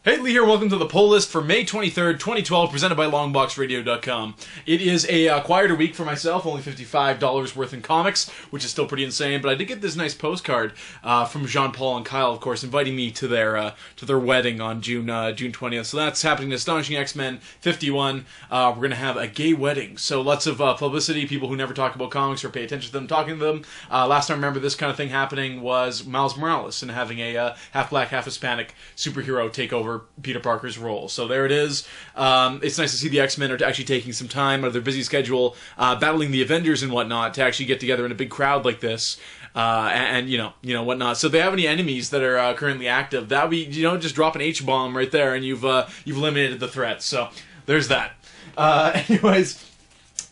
Hey, Lee here. Welcome to the poll list for May 23rd, 2012, presented by longboxradio.com. It is a quieter week for myself, only $55 worth in comics, which is still pretty insane, but I did get this nice postcard from Jean-Paul and Kyle, of course, inviting me to their wedding on June 20th. So that's happening to Astonishing X-Men 51. We're going to have a gay wedding, so lots of publicity, people who never talk about comics or pay attention to them talking to them. Last time I remember this kind of thing happening was Miles Morales and having a half-black, half-Hispanic superhero take over Peter Parker's role. So there it is. It's nice to see the X-Men are actually taking some time out of their busy schedule, battling the Avengers and whatnot, to actually get together in a big crowd like this, and you know whatnot. So if they have any enemies that are currently active, that would be, just drop an H-bomb right there, and you've eliminated the threat. So there's that. Anyways.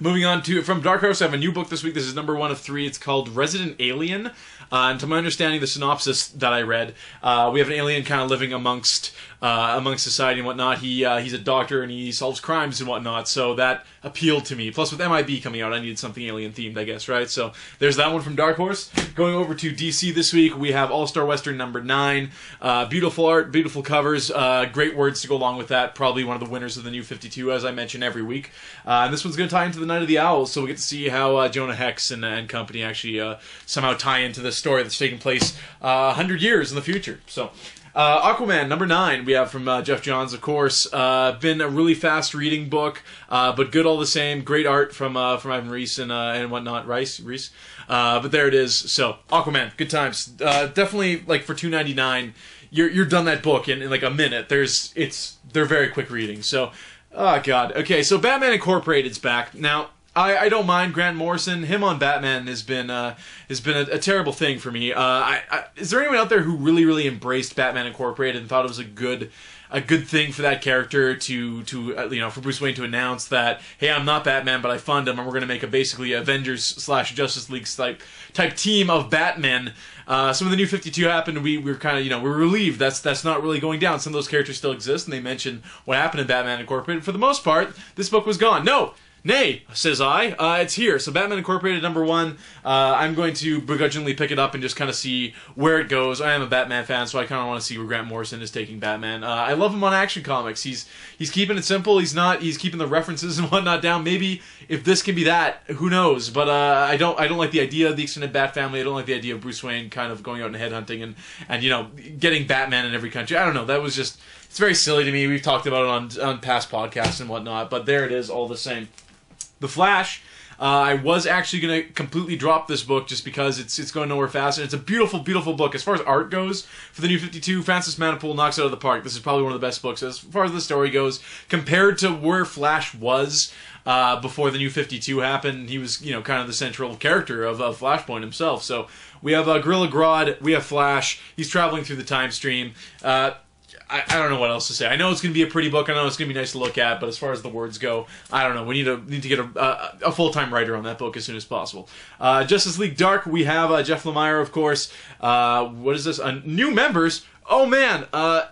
Moving on from Dark Horse, I have a new book this week. This is number 1 of 3. It's called Resident Alien. And to my understanding, the synopsis that I read, we have an alien kind of living amongst society and whatnot. He's a doctor and he solves crimes and whatnot, so that appealed to me. Plus, with MIB coming out, I needed something alien-themed, I guess, right? So there's that one from Dark Horse. Going over to DC this week, we have All-Star Western number 9. Beautiful art, beautiful covers, great words to go along with that. Probably one of the winners of the New 52, as I mention every week. And this one's going to tie into the Night of the Owls, so we get to see how Jonah Hex and company actually somehow tie into this story that's taking place 100 years in the future. So Aquaman, number 9, we have from Jeff Johns, of course. Been a really fast-reading book, but good all the same. Great art from Ivan Reis and whatnot. Reis? But there it is. So, Aquaman, good times. Definitely, like, for $2.99, you're done that book in like a minute. They're very quick reading. So, oh, God. Okay, so Batman Incorporated's back. Now, I don't mind Grant Morrison. Him on Batman has been a terrible thing for me. Is there anyone out there who really embraced Batman Incorporated and thought it was a good thing for that character to for Bruce Wayne to announce that, hey, I'm not Batman, but I fund him, and we're going to make a basically Avengers/Justice League type team of Batman. Some of the New 52 happened, and we were kind of, we're relieved that's not really going down. Some of those characters still exist, and they mention what happened in Batman Incorporated. For the most part, this book was gone. No! Nay, says I. It's here. So Batman Incorporated, number 1. I'm going to begrudgingly pick it up and just kind of see where it goes. I am a Batman fan, so I kind of want to see where Grant Morrison is taking Batman. I love him on Action Comics. He's keeping it simple. He's keeping the references and whatnot down. Maybe if this can be that, who knows? But I don't like the idea of the extended Bat family. I don't like the idea of Bruce Wayne kind of going out and headhunting and getting Batman in every country. I don't know. That was just, it's very silly to me. We've talked about it on past podcasts and whatnot, but there it is all the same. The Flash, I was actually going to completely drop this book just because it's going nowhere fast, and it's a beautiful, beautiful book. As far as art goes, for the New 52, Francis Manapul knocks it out of the park. This is probably one of the best books as far as the story goes. Compared to where Flash was before the New 52 happened, he was, kind of the central character of Flashpoint himself. So we have Gorilla Grodd, we have Flash, he's traveling through the time stream. I don't know what else to say. I know it's going to be a pretty book. I know it's going to be nice to look at, but as far as the words go, I don't know. We need to get a full-time writer on that book as soon as possible. Justice League Dark, we have Jeff Lemire, of course. What is this? New members. Oh, man.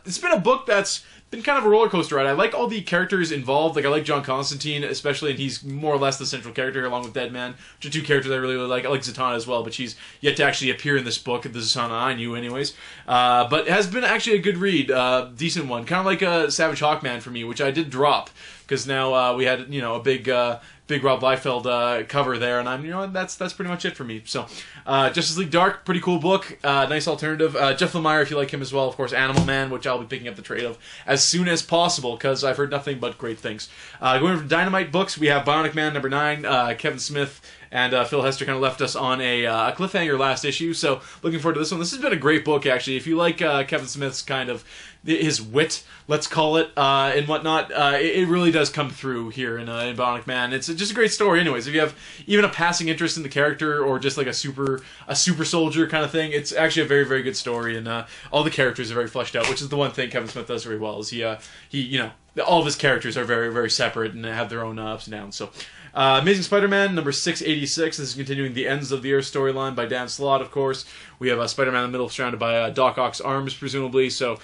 It's been a book that's been kind of a roller coaster ride. I like all the characters involved. Like, I like John Constantine, especially, and he's more or less the central character, along with Deadman, which are two characters I really like. I like Zatanna as well, but she's yet to actually appear in this book, the Zatanna I knew anyways. But it has been actually a good read, decent one. Kind of like a Savage Hawkman for me, which I did drop, because now we had, a big Rob Liefeld cover there, and I'm, that's pretty much it for me. So, Justice League Dark, pretty cool book, nice alternative. Jeff Lemire, if you like him as well, of course, Animal Man, which I'll be picking up the trade of as soon as possible, because I've heard nothing but great things. Going over to Dynamite Books, we have Bionic Man, number 9, Kevin Smith and Phil Hester kind of left us on a cliffhanger last issue, so looking forward to this one. This has been a great book, actually. If you like Kevin Smith's kind of, his wit, let's call it, and whatnot, it really does come through here in Bionic Man. It's just a great story anyways. If you have even a passing interest in the character, or just like a super soldier kind of thing, it's actually a very, very good story, and all the characters are very fleshed out, which is the one thing Kevin Smith does very well, is he all of his characters are very, very separate and have their own ups and downs. So, Amazing Spider-Man, number 686. This is continuing the Ends of the Earth storyline by Dan Slott, of course. We have Spider-Man in the middle, surrounded by Doc Ock's arms, presumably. So,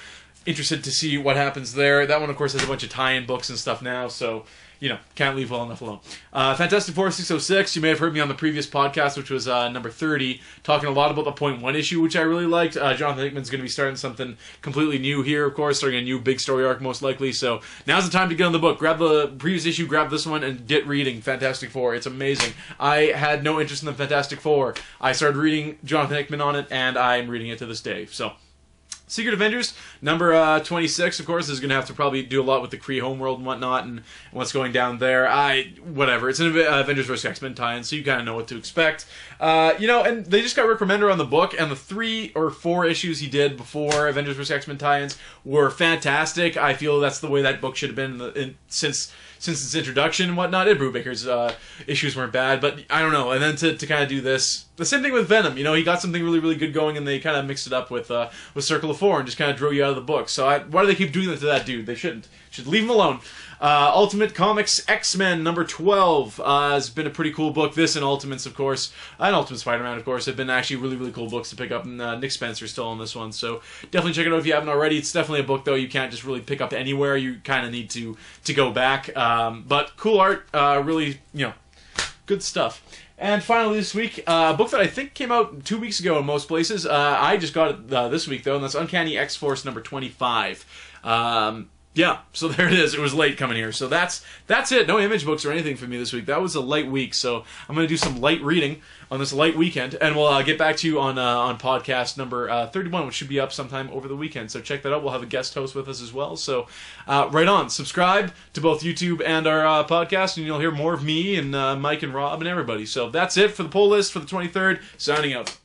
interested to see what happens there. That one, of course, has a bunch of tie-in books and stuff now, so you know, can't leave well enough alone. Fantastic Four 606, you may have heard me on the previous podcast, which was number 30, talking a lot about the Point 1 issue, which I really liked. Jonathan Hickman's going to be starting something completely new here, of course, starting a new big story arc, most likely, so now's the time to get on the book. Grab the previous issue, grab this one, and get reading Fantastic Four. It's amazing. I had no interest in the Fantastic Four. I started reading Jonathan Hickman on it, and I'm reading it to this day, so... Secret Avengers, number 26, of course, is going to have to probably do a lot with the Kree homeworld and whatnot, and what's going down there. Whatever. It's an Avengers vs. X-Men tie-in, so you kind of know what to expect. You know, and they just got Rick Remender on the book, and the 3 or 4 issues he did before Avengers vs. X-Men tie-ins were fantastic. I feel that's the way that book should have been since its introduction and whatnot. Ed Brubaker's issues weren't bad, but I don't know. And then to kind of do this, the same thing with Venom. You know, he got something really, really good going, and they kind of mixed it up with Circle of Four and just kind of drew you out of the book. So why do they keep doing that to that dude? They shouldn't. Should leave him alone. Ultimate Comics X-Men number 12 has been a pretty cool book. This and Ultimates, of course, and Ultimate Spider-Man, of course, have been actually really, really cool books to pick up. And Nick Spencer's still on this one, so definitely check it out if you haven't already. It's definitely a book, though, you can't just really pick up anywhere. You kind of need to go back. But cool art, really, you know, good stuff. And finally this week, a book that I think came out 2 weeks ago in most places. I just got it this week, though, and that's Uncanny X-Force number 25. Yeah, so there it is. It was late coming here. So that's it. No image books or anything for me this week. That was a light week, so I'm going to do some light reading on this light weekend, and we'll get back to you on podcast number 31, which should be up sometime over the weekend. So check that out. We'll have a guest host with us as well. So right on. Subscribe to both YouTube and our podcast, and you'll hear more of me and Mike and Rob and everybody. So that's it for the poll list for the 23rd. Signing out.